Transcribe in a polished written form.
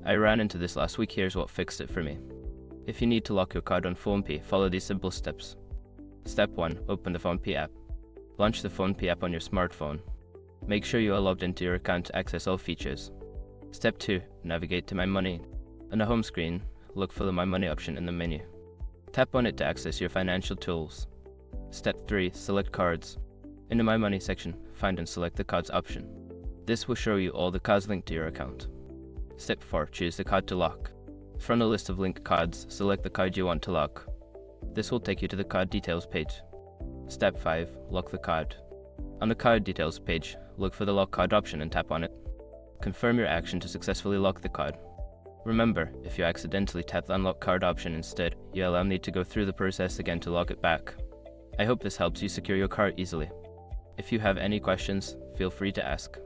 I ran into this last week. Here's what fixed it for me. If you need to lock your card on PhonePe, follow these simple steps. Step 1. Open the PhonePe app. Launch the PhonePe app on your smartphone. Make sure you are logged into your account to access all features. Step 2. Navigate to My Money. On the home screen, look for the My Money option in the menu. Tap on it to access your financial tools. Step 3. Select Cards. In the My Money section, find and select the Cards option. This will show you all the cards linked to your account. Step 4. Choose the card to lock. From the list of linked cards, select the card you want to lock. This will take you to the card details page. Step 5. Lock the card. On the card details page, look for the lock card option and tap on it. Confirm your action to successfully lock the card. Remember, if you accidentally tap the unlock card option instead, you'll need to go through the process again to lock it back. I hope this helps you secure your card easily. If you have any questions, feel free to ask.